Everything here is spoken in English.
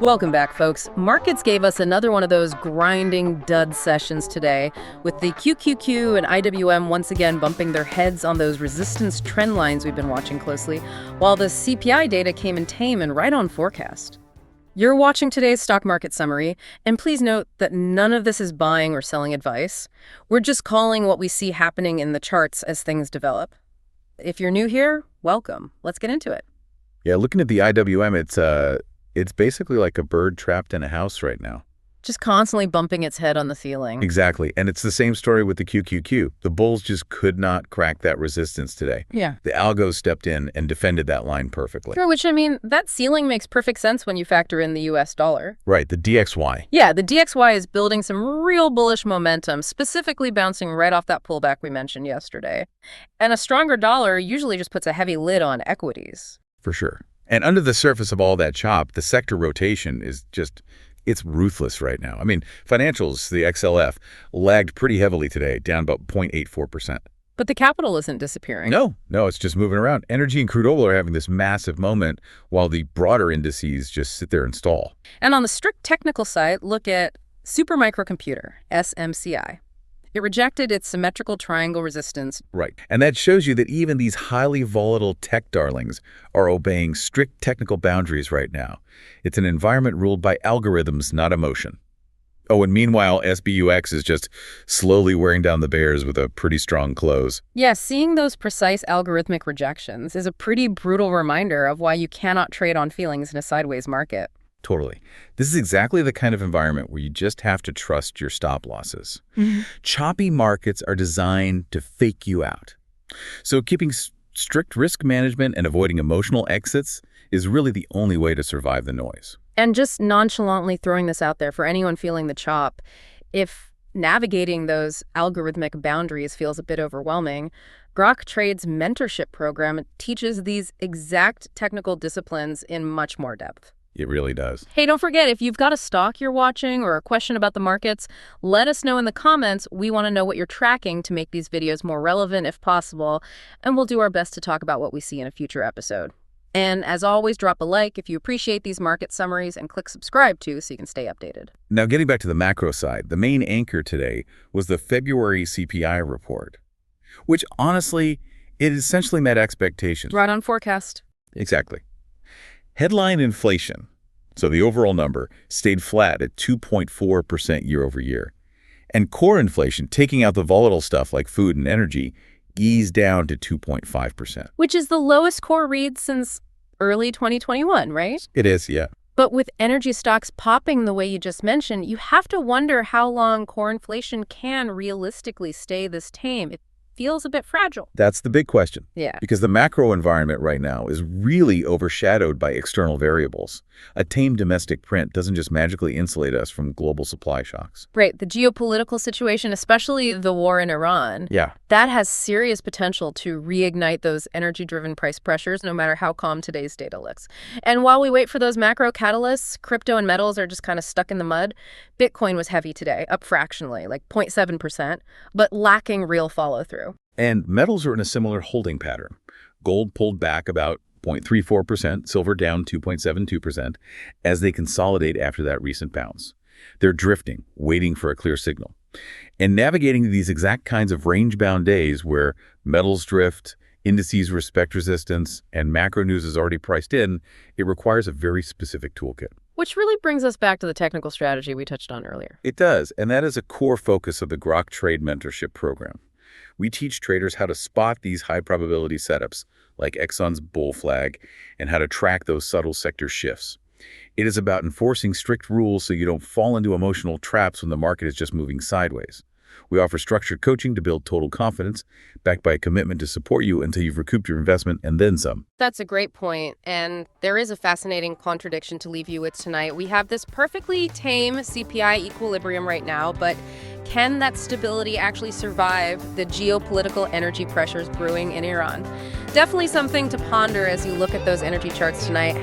Welcome back, folks. Markets gave us another one of those grinding dud sessions today, with the QQQ and IWM once again bumping their heads on those resistance trend lines we've been watching closely, while the CPI data came in tame and right on forecast. You're watching today's stock market summary, and please note that none of this is buying or selling advice. We're just calling what we see happening in the charts as things develop. If you're new here, welcome. Let's get into it. Yeah, looking at the IWM, it's basically like a bird trapped in a house right now. Just constantly bumping its head on the ceiling. Exactly. And it's the same story with the QQQ. The bulls just could not crack that resistance today. Yeah. The algos stepped in and defended that line perfectly. Sure, which, I mean, that ceiling makes perfect sense when you factor in the US dollar. Right, the DXY. Yeah, the DXY is building some real bullish momentum, specifically bouncing right off that pullback we mentioned yesterday. And a stronger dollar usually just puts a heavy lid on equities. For sure. And under the surface of all that chop, the sector rotation is just, it's ruthless right now. I mean, financials, the XLF, lagged pretty heavily today, down about 0.84%. But the capital isn't disappearing. No, it's just moving around. Energy and crude oil are having this massive moment while the broader indices just sit there and stall. And on the strict technical side, look at Supermicrocomputer, SMCI. It rejected its symmetrical triangle resistance. Right. And that shows you that even these highly volatile tech darlings are obeying strict technical boundaries right now. It's an environment ruled by algorithms, not emotion. Oh, and meanwhile, SBUX is just slowly wearing down the bears with a pretty strong close. Yeah, seeing those precise algorithmic rejections is a pretty brutal reminder of why you cannot trade on feelings in a sideways market. Totally. This is exactly the kind of environment where you just have to trust your stop losses. Choppy markets are designed to fake you out. So keeping strict risk management and avoiding emotional exits is really the only way to survive the noise. And just nonchalantly throwing this out there for anyone feeling the chop, if navigating those algorithmic boundaries feels a bit overwhelming, Grok Trade's Mentorship program teaches these exact technical disciplines in much more depth. It really does. Hey, don't forget, if you've got a stock you're watching or a question about the markets, let us know in the comments. We want to know what you're tracking to make these videos more relevant if possible, and we'll do our best to talk about what we see in a future episode. And as always, drop a like if you appreciate these market summaries and click subscribe too so you can stay updated. Now, getting back to the macro side, the main anchor today was the February CPI report, which honestly, it essentially met expectations. Right on forecast. Exactly. Headline inflation, so the overall number, stayed flat at 2.4% year over year. And core inflation, taking out the volatile stuff like food and energy, eased down to 2.5%. Which is the lowest core read since early 2021, right? It is, yeah. But with energy stocks popping the way you just mentioned, you have to wonder how long core inflation can realistically stay this tame. It feels a bit fragile. That's the big question. Yeah. Because the macro environment right now is really overshadowed by external variables. A tame domestic print doesn't just magically insulate us from global supply shocks. Right. The geopolitical situation, especially the war in Iran, that has serious potential to reignite those energy-driven price pressures, no matter how calm today's data looks. And while we wait for those macro catalysts, crypto and metals are just kind of stuck in the mud. Bitcoin was heavy today, up fractionally, like 0.7%, but lacking real follow-through. And metals are in a similar holding pattern. Gold pulled back about 0.34%, silver down 2.72% as they consolidate after that recent bounce. They're drifting, waiting for a clear signal. And navigating these exact kinds of range-bound days where metals drift, indices respect resistance, and macro news is already priced in, it requires a very specific toolkit. Which really brings us back to the technical strategy we touched on earlier. It does, and that is a core focus of the Grok Trade Mentorship program. We teach traders how to spot these high-probability setups, like Exxon's bull flag, and how to track those subtle sector shifts. It is about enforcing strict rules so you don't fall into emotional traps when the market is just moving sideways. We offer structured coaching to build total confidence, backed by a commitment to support you until you've recouped your investment and then some. That's a great point, and there is a fascinating contradiction to leave you with tonight. We have this perfectly tame CPI equilibrium right now, but can that stability actually survive the geopolitical energy pressures brewing in Iran? Definitely something to ponder as you look at those energy charts tonight.